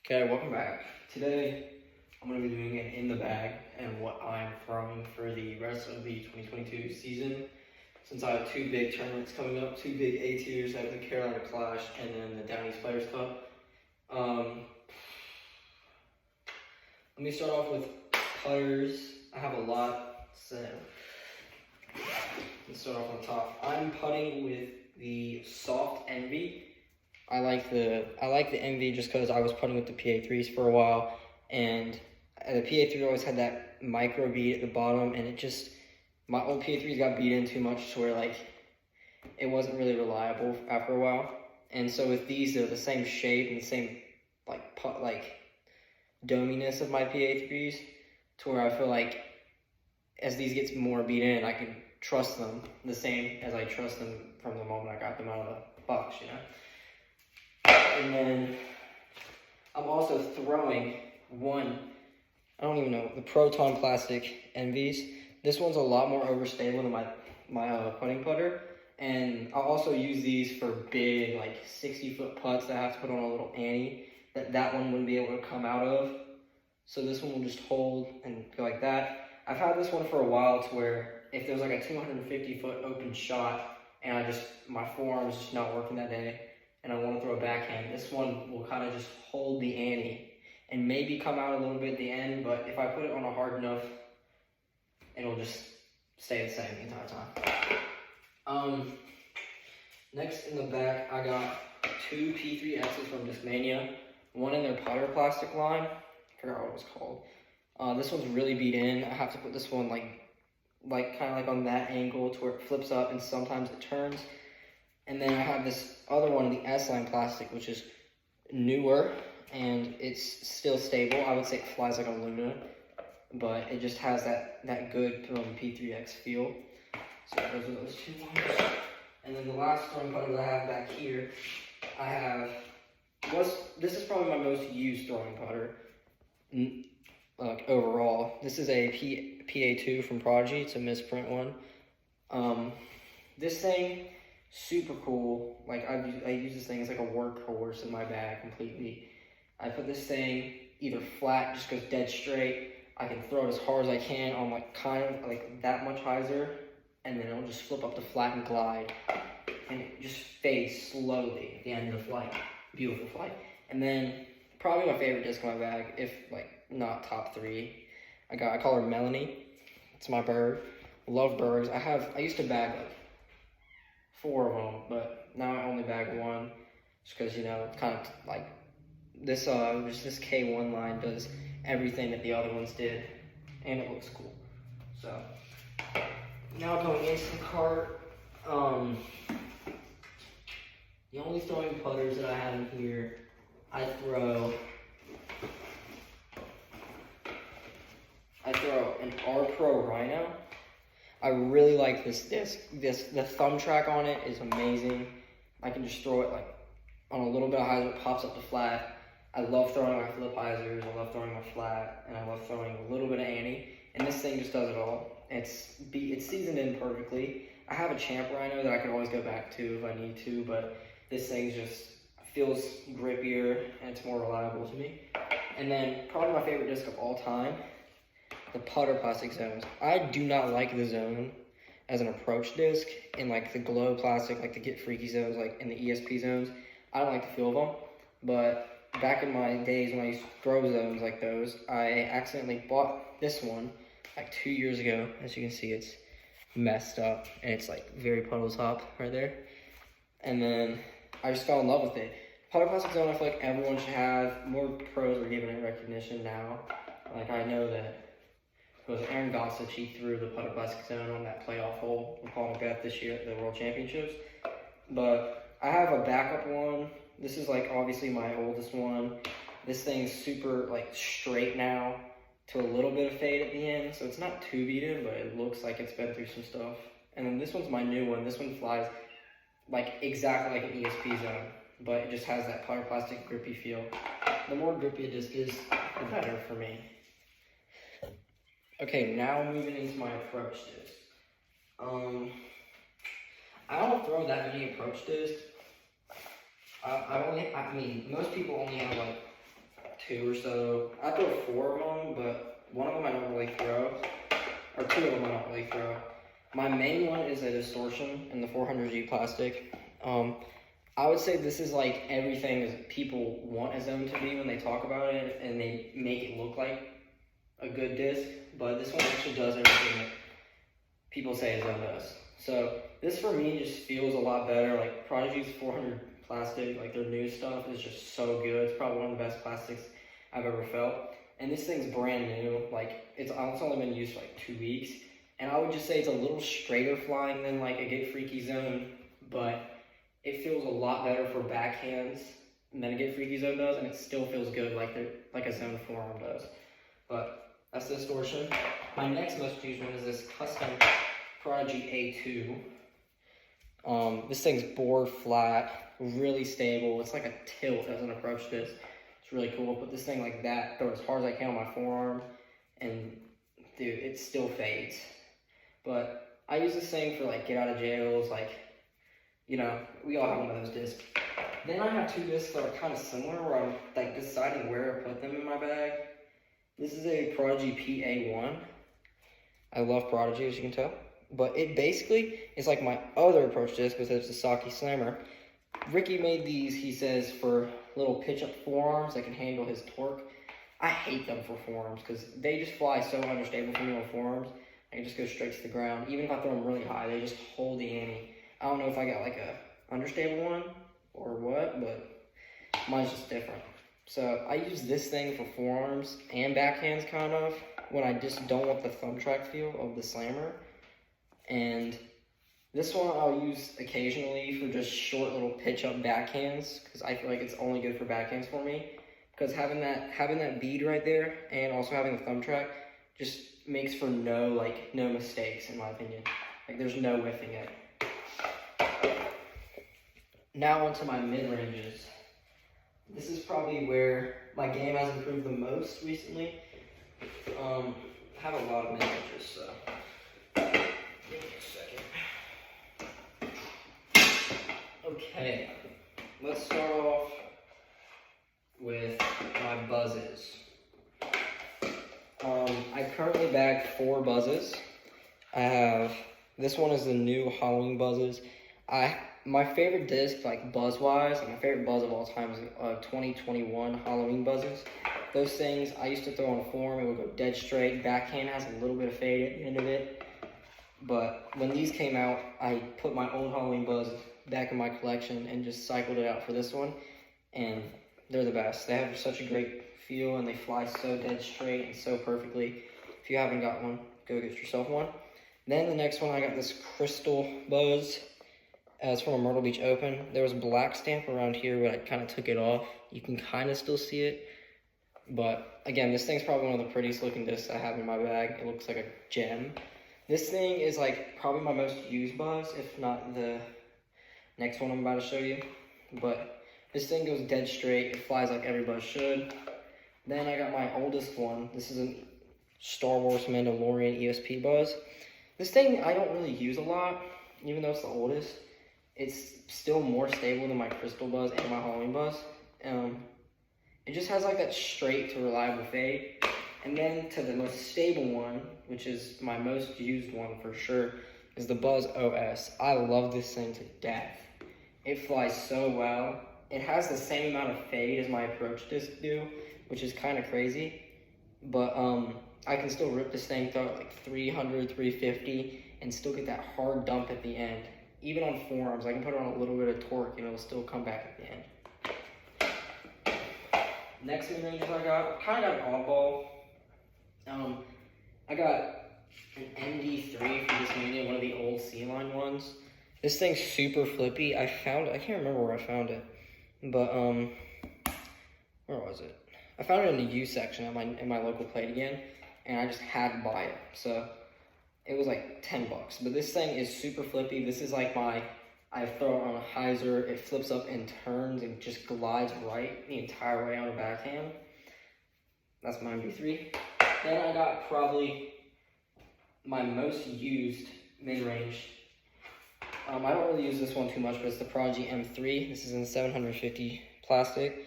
Okay, welcome back. Today, I'm going to be doing an in the bag and what I'm throwing for the rest of the 2022 season. Since I have two big tournaments coming up, two big A tiers, I have the Carolina Clash and then the Down East Players Cup. Let me start off with putters. I have a lot, so let's start off on top. I'm putting with the Soft Envy. I like the Envy just because I was putting with the PA3s for a while, and the PA3 always had that micro bead at the bottom, and my old PA3s got beat in too much to where like it wasn't really reliable after a while. And so with these, they're the same shape and the same like dominess of my PA3s, to where I feel like as these gets more beat in, I can trust them the same as I trust them from the moment I got them out of the box, you know. And then I'm also throwing one, I don't even know, the Proton Plastic Envies. This one's a lot more overstable than my putting putter. And I'll also use these for big, like 60-foot putts that I have to put on a little Annie that one wouldn't be able to come out of. So this one will just hold and go like that. I've had this one for a while to where if there's like a 250-foot open shot and my forearm's just not working that day, and I want to throw a backhand, this one will kind of just hold the ante and maybe come out a little bit at the end, but if I put it on a hard enough, it'll just stay the same the entire time. Next in the back, I got two P3Xs from Discmania, one in their Potter Plastic line. I forgot what it was called. This one's really beat in. I have to put this one like kind of like on that angle to where it flips up and sometimes it turns. And then I have this other one, the S-Line Plastic, which is newer, and it's still stable. I would say it flies like a Luna, but it just has that good P3X feel. So those are those two ones. And then the last throwing putter that I have back here, this is probably my most used throwing putter, like overall. This is a PA2 from Prodigy. It's a misprint one. This thing, super cool. Like I use this thing as like a workhorse in my bag completely. I put this thing either flat, just goes dead straight. I can throw it as hard as I can on like kind of like that much hyzer, and then it'll just flip up to flat and glide, and it just fades slowly at the end of the flight. Beautiful flight. And then probably my favorite disc in my bag, if like not top three, I call her Melanie. It's my bird. Love birds. I used to bag like 4 of them, but now I only bag one, just because, you know, it's kind of like this K1 line does everything that the other ones did, and it looks cool. So now going into the cart, the only throwing putters that I have in here, I throw an R Pro Rhino. I really like this disc. The thumb track on it is amazing. I can just throw it like on a little bit of hyzer, it pops up to flat. I love throwing my flip hyzers, I love throwing my flat, and I love throwing a little bit of Annie. And this thing just does it all. It's seasoned in perfectly. I have a Champ Rhino that I can always go back to if I need to, but this thing just feels grippier and it's more reliable to me. And then probably my favorite disc of all time, the Putter Plastic Zones. I do not like the Zone as an approach disc in like the Glow Plastic, like the Get Freaky zones, like in the ESP zones. I don't like the feel of them, but back in my days when I used to throw zones like those, I accidentally bought this one like 2 years ago. As you can see, it's messed up and it's like very puddle top right there. And then I just fell in love with it. Putter Plastic Zone, I feel like everyone should have. More pros are giving it recognition now. Like I know that it was Aaron Gossage, he threw the Putter Plastic Zone on that playoff hole with Paul McBeth this year at the World Championships. But I have a backup one. This is like obviously my oldest one. This thing's super like straight now to a little bit of fade at the end. So it's not too beaten, but it looks like it's been through some stuff. And then this one's my new one. This one flies like exactly like an ESP zone, but it just has that Putter Plastic grippy feel. The more grippy a disc is, the better for me. Okay, now moving into my approach disc. I don't throw that many approach discs. I mean, most people only have like 2 or so. I throw 4 of them, but one of them I don't really throw, or 2 of them I don't really throw. My main one is a distortion in the 400G plastic. I would say this is like everything people want a zone to be when they talk about it, and they make it look like a good disc, but this one actually does everything that people say a zone does. So this for me just feels a lot better. Like Prodigy's 400 plastic, like their new stuff is just so good. It's probably one of the best plastics I've ever felt. And this thing's brand new. Like it's only been used for like 2 weeks. And I would just say it's a little straighter flying than like a Get Freaky Zone, but it feels a lot better for backhands than a Get Freaky Zone does, and it still feels good like a Zone forearm does. But that's the distortion. My next most used one is this custom Prodigy A2. This thing's bored flat, really stable. It's like a tilt as an approach disc. It's really cool. Put this thing like that, throw it as hard as I can on my forearm, and dude, it still fades. But I use this thing for like get out of jails, like, you know, we all have one of those discs. Then I have 2 discs that are kind of similar where I'm like deciding where to put them in my bag. This is a Prodigy PA1. I love Prodigy, as you can tell. But it basically is like my other approach disc, because it's a Saki Slammer. Ricky made these, he says, for little pitch-up forearms that can handle his torque. I hate them for forearms because they just fly so understable for me on forearms. I can just go straight to the ground. Even if I throw them really high, they just hold the ante. I don't know if I got like a understable one or what, but mine's just different. So I use this thing for forearms and backhands kind of when I just don't want the thumb track feel of the Slammer. And this one I'll use occasionally for just short little pitch up backhands because I feel like it's only good for backhands for me. Because having that bead right there and also having the thumb track just makes for no mistakes in my opinion. Like there's no whiffing it. Now onto my mid-ranges. This is probably where my game has improved the most recently. I have a lot of mid-ranges, so give me a second. Okay, let's start off with my buzzes. I currently bag 4 buzzes. This one is the new Halloween buzzes. My favorite disc, like buzz-wise, my favorite buzz of all time is 2021 Halloween buzzes. Those things, I used to throw on a form, it would go dead straight. Backhand has a little bit of fade at the end of it. But when these came out, I put my old Halloween buzz back in my collection and just cycled it out for this one. And they're the best. They have such a great feel and they fly so dead straight and so perfectly. If you haven't got one, go get yourself one. Then the next one, I got this crystal buzz. It's from a Myrtle Beach Open. There was a black stamp around here, but I kind of took it off. You can kind of still see it. But again, this thing's probably one of the prettiest looking discs I have in my bag. It looks like a gem. This thing is like probably my most used buzz, if not the next one I'm about to show you. But this thing goes dead straight. It flies like every buzz should. Then I got my oldest one. This is a Star Wars Mandalorian ESP buzz. This thing I don't really use a lot, even though it's the oldest. It's still more stable than my crystal buzz and my Halloween buzz. It just has like that straight to reliable fade. And then to the most stable one, which is my most used one for sure, is the Buzz OS. I love this thing to death. It flies so well. It has the same amount of fade as my approach disc do, which is kind of crazy. But I can still rip this thing, throw it like 300, 350, and still get that hard dump at the end. Even on forearms, I can put on a little bit of torque and it'll still come back at the end. Next mid-ranges I got, kind of got an oddball. I got an MD3 for this medium, one of the old C-line ones. This thing's super flippy. I can't remember where I found it, but where was it? I found it in the U section in my local plate again, and I just had to buy it. So it was like 10 bucks. But this thing is super flippy. This is like I throw it on a hyzer. It flips up and turns and just glides right the entire way on a backhand. That's my MD3. Then I got probably my most used mid-range. I don't really use this one too much, but it's the Prodigy M3. This is in 750 plastic.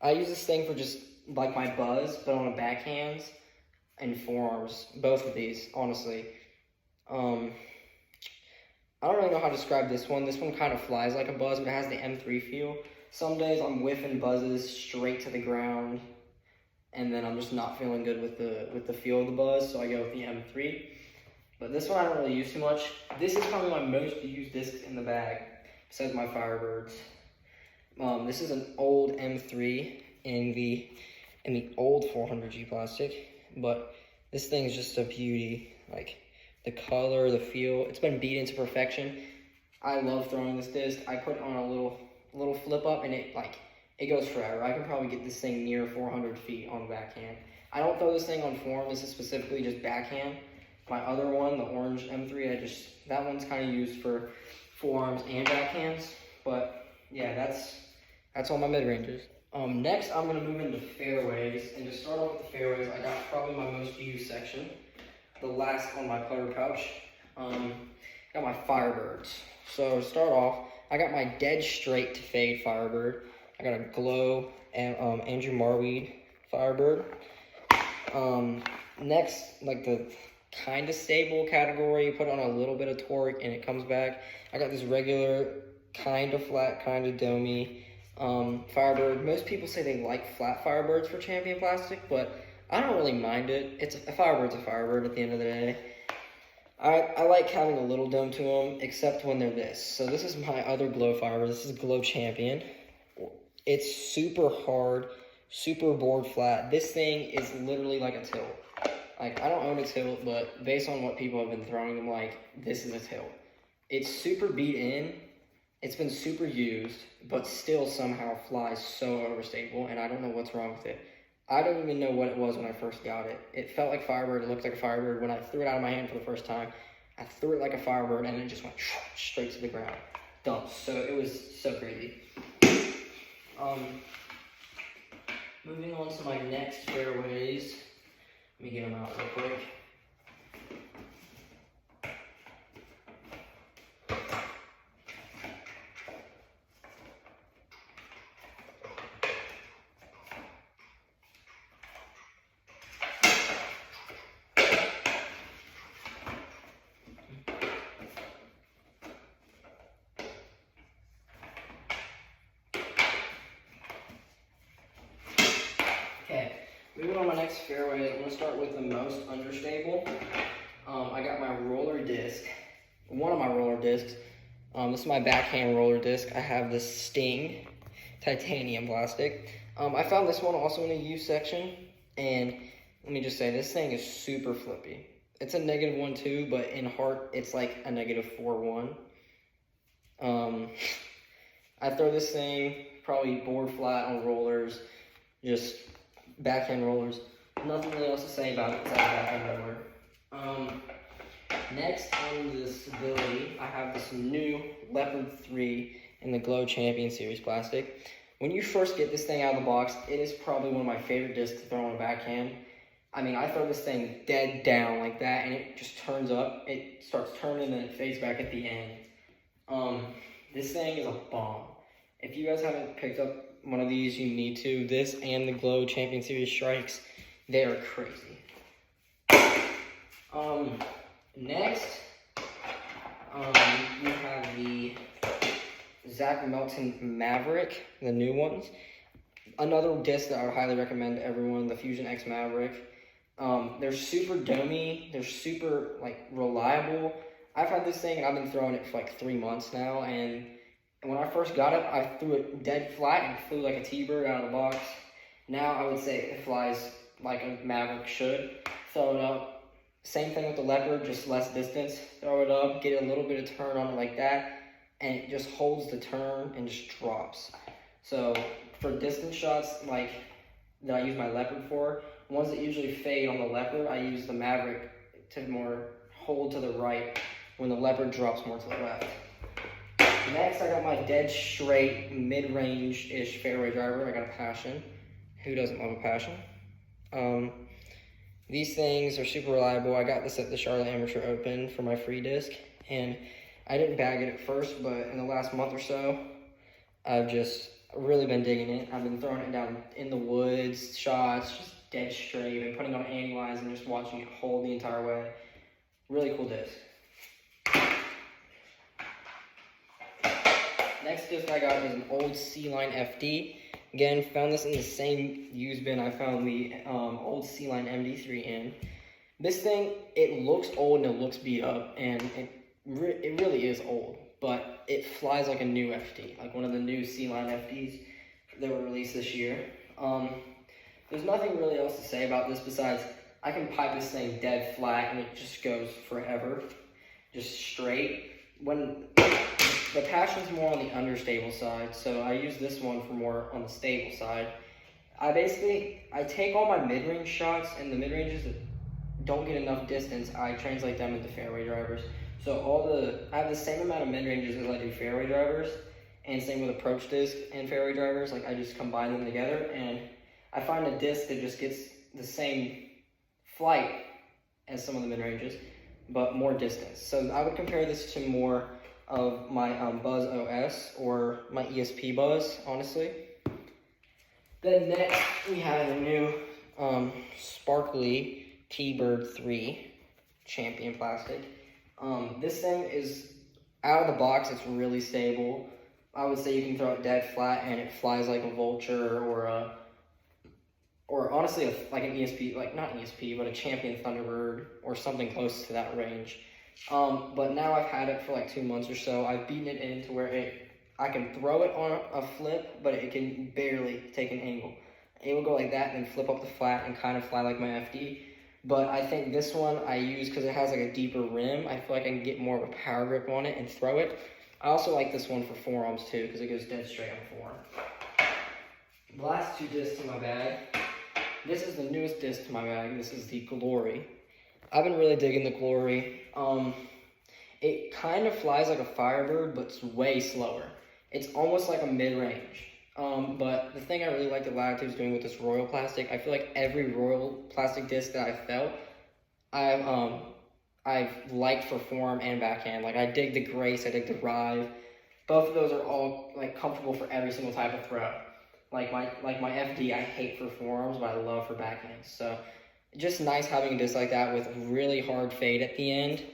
I use this thing for just like my Buzz, but on a backhands and forearms. Both of these, honestly. I don't really know how to describe this one. This one kind of flies like a Buzz, but it has the M3 feel. Some days I'm whiffing Buzzes straight to the ground, and then I'm just not feeling good with the feel of the Buzz, so I go with the M3. But this one I don't really use too much. This is probably my most used disc in the bag, besides my Firebirds. This is an old M3 in the old 400G plastic, but this thing's just a beauty. Like the color, the feel, it's been beat into perfection. I love throwing this disc. I put it on a little flip up, and it goes forever. I can probably get this thing near 400 feet on the backhand. I don't throw this thing on forehand. This is specifically just backhand. My other one, the orange M3, that one's kind of used for forearms and backhands. But yeah, that's all my mid ranges. Next, I'm gonna move into fairways, and to start off with the fairways, I got probably my most used section, the last on my putter pouch. Got my Firebirds. So to start off, I got my dead straight to fade Firebird. I got a Glow and Andrew Marweed Firebird. Next, like the kind of stable category, you put on a little bit of torque and it comes back. I got this regular, kind of flat, kind of domey Firebird. Most people say they like flat Firebirds for Champion plastic, but I don't really mind it. A Firebird's a Firebird at the end of the day. I like having a little dome to them, except when they're this. So this is my other Glow Firebird. This is Glow Champion. It's super hard, super board flat. This thing is literally like a tilt. Like, I don't own a tilt, but based on what people have been throwing them like, this is a tilt. It's super beat in. It's been super used, but still somehow flies so overstable, and I don't know what's wrong with it. I don't even know what it was when I first got it. It felt like Firebird. It looked like a Firebird. When I threw it out of my hand for the first time, I threw it like a Firebird, and it just went straight to the ground. Dump. So it was so crazy. Moving on to my next fairways. Let me get them out real quick. Okay, moving on to my next fairway, I'm going to start with the most understable. I got my roller disc, one of my roller discs. This is my backhand roller disc. I have the Sting titanium plastic. I found this one also in the used section, and let me just say, this thing is super flippy. It's a -1.2, but in heart, it's like a -4.1. I throw this thing probably board flat on rollers, just backhand rollers. Nothing really else to say about it besides backhand roller. Next on the stability, I have this new Leopard 3 in the Glow Champion Series plastic. When you first get this thing out of the box, it is probably one of my favorite discs to throw on a backhand. I mean, I throw this thing dead down like that, and it just turns up. It starts turning, and it fades back at the end. This thing is a bomb. If you guys haven't picked up one of these, you need to. This and the Glow Champion Series strikes, they are crazy. Next, you have the Zach Melton Maverick, the new ones. Another disc that I would highly recommend to everyone, the Fusion X Maverick. They're super domey, they're super reliable. I've had this thing and I've been throwing it for 3 months now, and when I first got it, I threw it dead flat and flew like a T-bird out of the box. Now I would say it flies like a Maverick should. Throw it up. Same thing with the Leopard, just less distance. Throw it up, get a little bit of turn on it like that, and it just holds the turn and just drops. So for distance shots that I use my Leopard for, ones that usually fade on the Leopard, I use the Maverick to more hold to the right when the Leopard drops more to the left. Next, I got my dead straight, mid-range-ish fairway driver. I got a Passion. Who doesn't love a Passion? These things are super reliable. I got this at the Charlotte Amateur Open for my free disc, and I didn't bag it at first, but in the last month or so, I've just really been digging it. I've been throwing it down in the woods, shots, just dead straight, been putting on anti-lines and just watching it hold the entire way. Really cool disc. Next disc I got is an old C-Line FD. Again, found this in the same used bin I found the old C-Line MD3 in. This thing, it looks old and it looks beat up, and it really is old, but it flies like a new FD, like one of the new C-Line FDs that were released this year. There's nothing really else to say about this besides I can pipe this thing dead flat and it just goes forever, just straight. When the Passion's more on the understable side, so I use this one for more on the stable side. I take all my mid-range shots, and the mid-ranges that don't get enough distance, I translate them into fairway drivers. So I have the same amount of mid-ranges as I do fairway drivers, and same with approach disc and fairway drivers. Like, I just combine them together, and I find a disc that just gets the same flight as some of the mid-ranges, but more distance. So I would compare this to more of my Buzz OS or my ESP Buzz, honestly. Then next, we have a new Sparkly T-Bird 3 Champion plastic. This thing is, out of the box, it's really stable. I would say you can throw it dead flat and it flies like a Vulture or honestly like an ESP, like not an ESP, but a Champion Thunderbird or something close to that range. But now I've had it for like 2 months or so. I've beaten it into where I can throw it on a flip, but it can barely take an angle. It will go like that and then flip up the flat and kind of fly like my FD. But I think this one I use because it has like a deeper rim. I feel like I can get more of a power grip on it and throw it. I also like this one for forearms too because it goes dead straight on the forearm. The last two discs in my bag. This is the newest disc to my bag. This is the Glory. I've been really digging the Glory. It kind of flies like a Firebird, but it's way slower. It's almost like a mid-range. But the thing I really like that Latitude's doing with this Royal plastic, I feel like every Royal plastic disc that I felt, I've liked for forearm and backhand. Like, I dig the Grace, I dig the Rive. Both of those are all like comfortable for every single type of throw. Like my FD, I hate for forearms, but I love for backhands. So just nice having a disc like that with really hard fade at the end,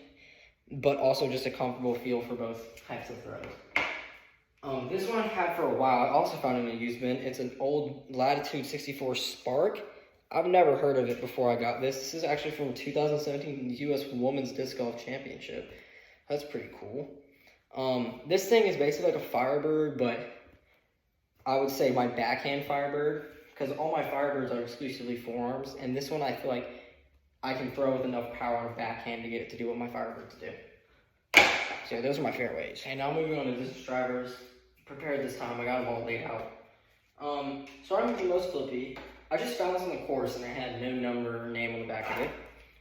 but also just a comfortable feel for both types of throws. This one I've had for a while. I also found it in a used bin. It's an old Latitude 64 Spark. I've never heard of it before I got this. This is actually from 2017 U.S. Women's Disc Golf Championship. That's pretty cool. This thing is basically like a Firebird, but I would say my backhand Firebird, because all my Firebirds are exclusively forearms, and this one I feel like I can throw with enough power on a backhand to get it to do what my Firebirds do. So those are my fairways. And now moving on to distance drivers. Prepared this time, I got them all laid out. Starting with the most flippy, I just found this on the course and it had no number or name on the back of it.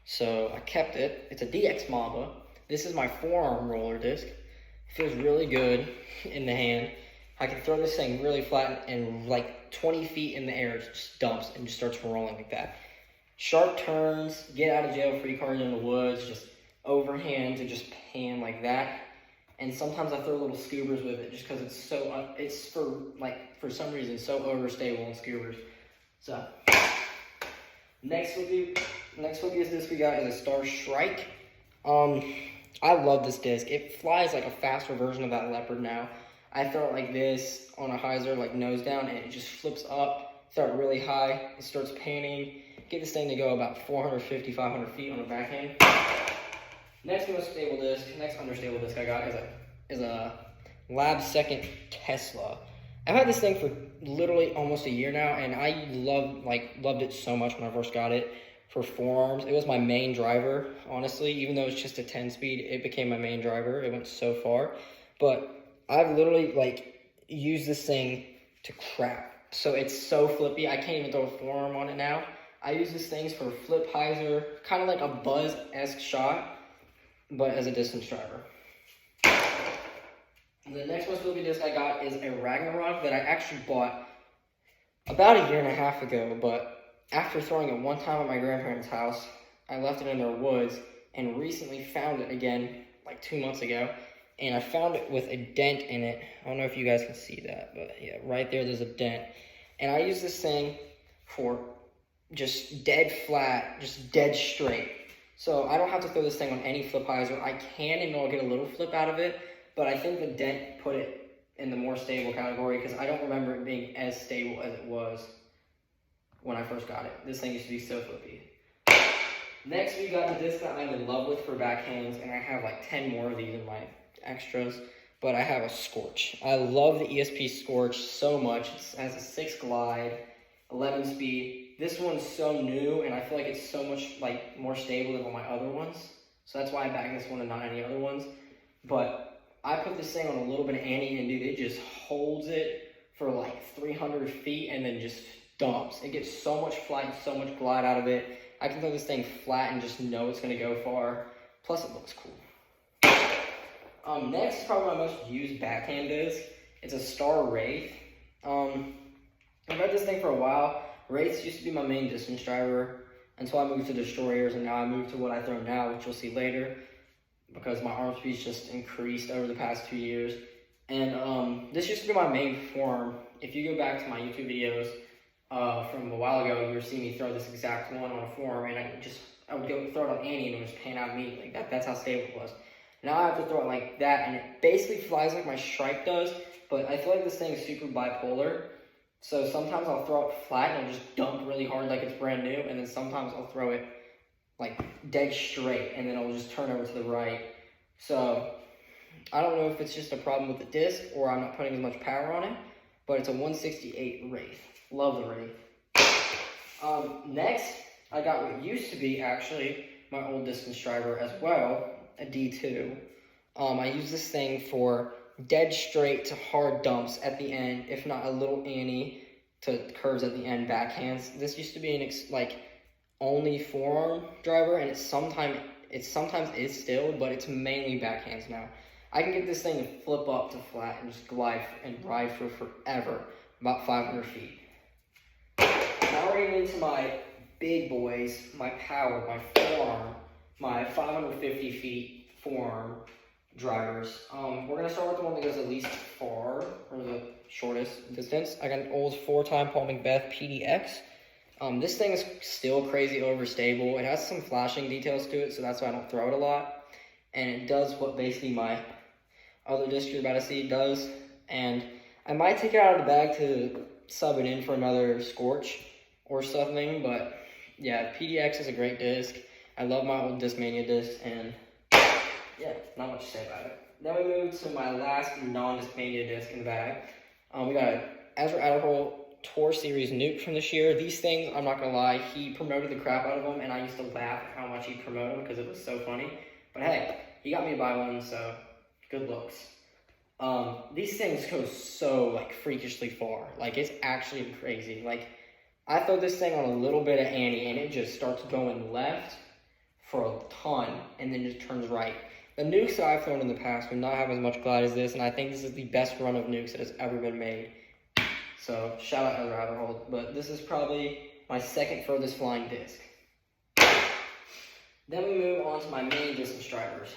So I kept it. It's a DX Mamba. This is my forearm roller disc. It feels really good in the hand. I can throw this thing really flat and like 20 feet in the air, it just dumps and just starts rolling like that. Sharp turns, get out of jail free cards in the woods, just overhand to just pan like that. And sometimes I throw little scoobers with it just because it's so, for some reason, so overstable in scoobers. So, next flippiest disc we got is a Star Strike. I love this disc. It flies like a faster version of that Leopard now. I throw it like this on a hyzer, like nose down, and it just flips up. Throw it really high, it starts panning. Get this thing to go about 450, 500 feet on the backhand. Next understable disc I got is a Lab Second Tesla. I've had this thing for literally almost a year now, and I loved it so much when I first got it for forearms. It was my main driver, honestly. Even though it's just a 10-speed, it became my main driver. It went so far. But I've literally used this thing to crap. So it's so flippy, I can't even throw a forearm on it now. I use these things for flip hyzer, kind of like a Buzz-esque shot, but as a distance driver. The next most flippy disc I got is a Ragnarok that I actually bought about a year and a half ago, but after throwing it one time at my grandparents' house, I left it in their woods and recently found it again like 2 months ago. and I found it with a dent in it. I don't know if you guys can see that, but yeah, right there's a dent. And I use this thing for just dead flat, just dead straight. So I don't have to throw this thing on any flip hyzer. I can, and I'll get a little flip out of it, but I think the dent put it in the more stable category because I don't remember it being as stable as it was when I first got it. This thing used to be so flippy. Next, we got the disc that I'm in love with for backhands, and I have like 10 more of these in my extras, but I have a Scorch. I love the ESP Scorch so much. It has a 6 glide, 11 speed. This one's so new, and I feel like it's so much like more stable than all my other ones. So that's why I back this one and not any other ones. But I put this thing on a little bit of Annie, and dude, it just holds it for like 300 feet and then just dumps. It gets so much flight and so much glide out of it. I can throw this thing flat and just know it's going to go far. Plus, it looks cool. Next is probably my most used backhand disc. It's a Star Wraith. I've had this thing for a while. Wraiths used to be my main distance driver until I moved to Destroyers, and now I moved to what I throw now, which you'll see later, because my arm speed's just increased over the past 2 years. And this used to be my main form. If you go back to my YouTube videos from a while ago, you were seeing me throw this exact one on a form, and I would go throw it on Annie, and it would just pan out immediately. That's how stable it was. Now I have to throw it like that, and it basically flies like my Stripe does, but I feel like this thing is super bipolar. So sometimes I'll throw it flat and I'll just dump really hard like it's brand new, and then sometimes I'll throw it like dead straight and then I'll just turn over to the right. So I don't know if it's just a problem with the disc or I'm not putting as much power on it, but it's a 168 Wraith. Love the Wraith. Next, I got what used to be actually my old distance driver as well, a D2. I use this thing for dead straight to hard dumps at the end, if not a little Annie to curves at the end backhands. This used to be an only forearm driver, and it sometimes is still, but it's mainly backhands now. I can get this thing to flip up to flat and just glide and ride for forever, about 500 feet. Now we're getting into my big boys, my power, my forearm, my 550 feet forearm drivers. We're going to start with the one that goes the least far, or the shortest distance. I got an old 4-time Paul McBeth PDX. This thing is still crazy overstable. It has some flashing details to it, so that's why I don't throw it a lot. And it does what basically my other disc you're about to see does. And I might take it out of the bag to sub it in for another Scorch or something, but yeah, PDX is a great disc. I love my old Discmania disc, and yeah, not much to say about it. Then we move to my last non-Discmania disc in the bag. We got an Ezra Adderhole Tour Series Nuke from this year. These things, I'm not gonna lie, he promoted the crap out of them, and I used to laugh at how much he promoted them because it was so funny. But hey, he got me to buy one, so good looks. These things go so like freakishly far. Like, it's actually crazy. Like, I throw this thing on a little bit of Annie, and it just starts going left for a ton, and then just turns right. The nukes that I've thrown in the past do not have as much glide as this, and I think this is the best run of nukes that has ever been made. So, shout out Ezra Adderhole, but this is probably my second furthest flying disc. Then we move on to my main distance drivers.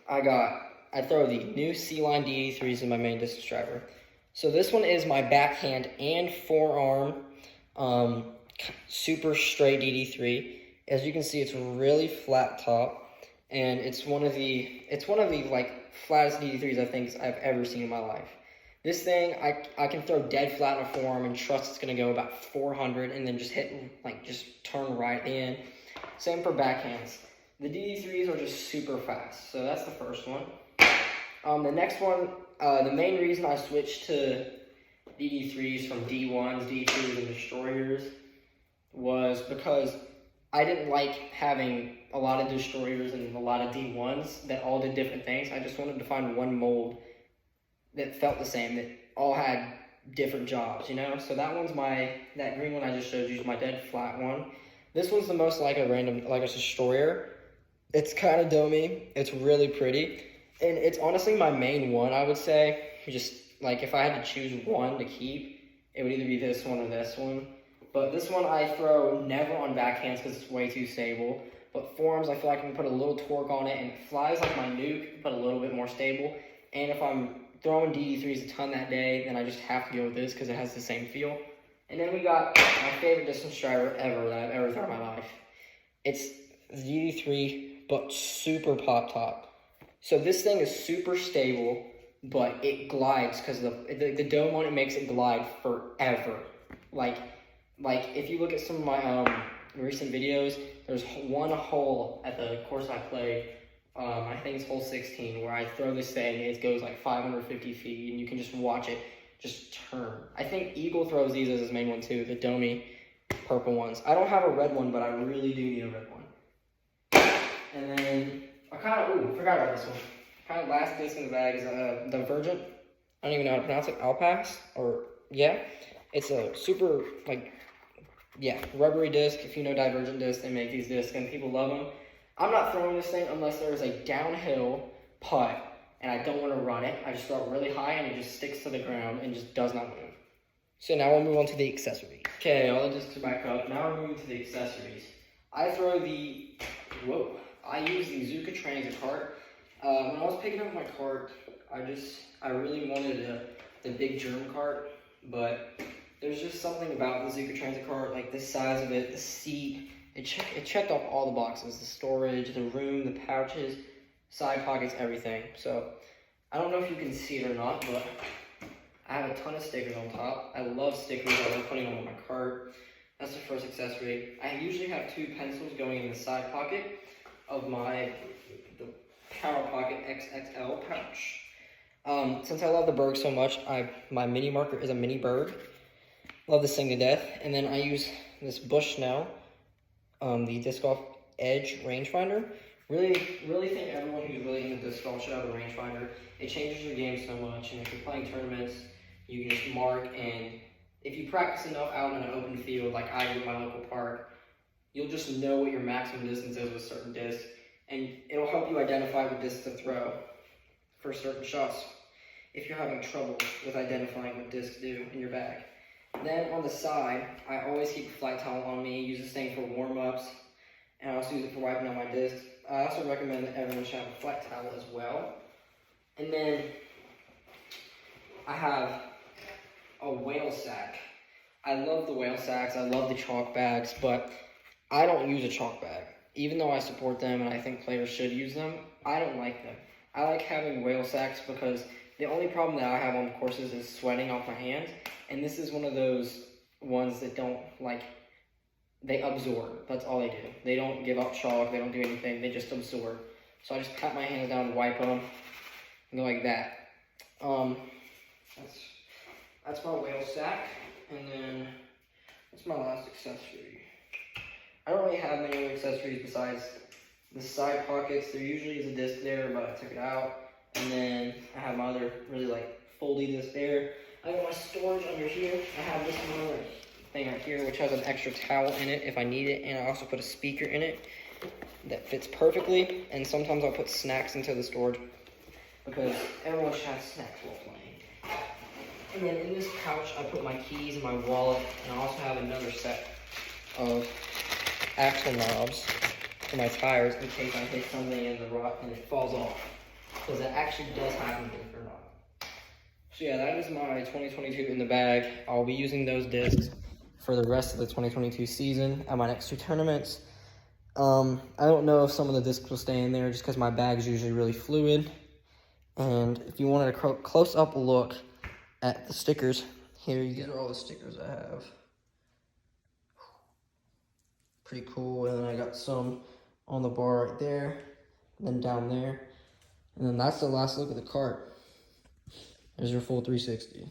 I throw the new C-Line D83s in my main distance driver. So this one is my backhand and forearm super straight DD3. As you can see, it's really flat top, and it's one of the like flattest DD3s I think I've ever seen in my life. This thing, I can throw dead flat in a forearm and trust it's gonna go about 400 and then just just turn right in. Same for backhands. The DD3s are just super fast, so that's the first one. The next one, the main reason I switched to DD3s from D1s, D2s, and Destroyers was because I didn't like having a lot of Destroyers and a lot of D1s that all did different things. I just wanted to find one mold that felt the same, that all had different jobs, you know? So that green one I just showed you is my dead flat one. This one's the most like a Destroyer. It's kind of domey. It's really pretty. And it's honestly my main one, I would say. Just, like, if I had to choose one to keep, it would either be this one or this one. But this one I throw never on backhands because it's way too stable. But forearms, I feel like I can put a little torque on it, and it flies like my Nuke, but a little bit more stable. And if I'm throwing DD3s a ton that day, then I just have to go with this because it has the same feel. And then we got my favorite distance driver ever that I've ever thrown in my life. It's the DD3, but super pop top. So this thing is super stable, but it glides because the dome on it makes it glide forever. Like if you look at some of my recent videos, there's one hole at the course I played. I think it's hole 16, where I throw this thing, it goes like 550 feet, and you can just watch it just turn. I think Eagle throws these as his main one too, the domey purple ones. I don't have a red one, but I really do need a red one. And then I forgot about this one. Kind of last disc in the bag is Divergent. I don't even know how to pronounce it. Alpass, it's a super rubbery disc. If you know Divergent discs, they make these discs and people love them. I'm not throwing this thing unless there is a downhill putt and I don't want to run it. I just throw it really high and it just sticks to the ground and just does not move. So now we'll move on to the accessories. Okay, all the discs are back up. Now we're moving to the accessories. I use the Zuka Transit cart. When I was picking up my cart, I really wanted the big germ cart, but there's just something about the Zuka Transit cart, like the size of it, the seat. It checked off all the boxes: the storage, the room, the pouches, side pockets, everything. So I don't know if you can see it or not, but I have a ton of stickers on top. I love stickers. I love putting them on my cart. That's the first accessory. I usually have 2 pencils going in the side pocket of the Power Pocket XXL pouch. Since I love the Berg so much, my mini marker is a mini Berg. Love this thing to death. And then I use this Bushnell, the Disc Golf Edge rangefinder. Really think everyone who's really into disc golf should have a rangefinder. It changes your game so much, and if you're playing tournaments, you can just mark, and if you practice enough out in an open field like I do at my local park, you'll just know what your maximum distance is with certain discs, and it'll help you identify what disc to throw for certain shots if you're having trouble with identifying what discs do in your bag. Then on the side, I always keep a flight towel on me, use this thing for warm-ups, and I also use it for wiping out my discs. I also recommend that everyone should have a flight towel as well. And then I have a whale sack. I love the whale sacks, I love the chalk bags, but I don't use a chalk bag. Even though I support them and I think players should use them, I don't like them. I like having whale sacks because the only problem that I have on courses is sweating off my hands, and this is one of those ones that they absorb. That's all they do. They don't give up chalk, they don't do anything, they just absorb. So I just pat my hands down, wipe them, and go like that. That's my whale sack, and then that's my last accessory. I don't really have many other accessories besides the side pockets. There usually is a disc there, but I took it out. And then I have my other really foldy disc there. I got my storage under here. I have this one thing right here, which has an extra towel in it if I need it, and I also put a speaker in it that fits perfectly. And sometimes I'll put snacks into the storage because everyone should have snacks while playing. And then in this pouch, I put my keys and my wallet, and I also have another set of axle knobs for my tires in case I hit something in the rock and it falls off, because that actually does happen, believe it or not. So yeah, that is my 2022 in the bag. I'll be using those discs for the rest of the 2022 season at my next 2 tournaments. I don't know if some of the discs will stay in there just because my bag is usually really fluid. And if you wanted a close-up look at the stickers, these are all the stickers I have. Pretty cool. And then I got some on the bar right there, and then down there. And then that's the last look at the cart. There's your full 360.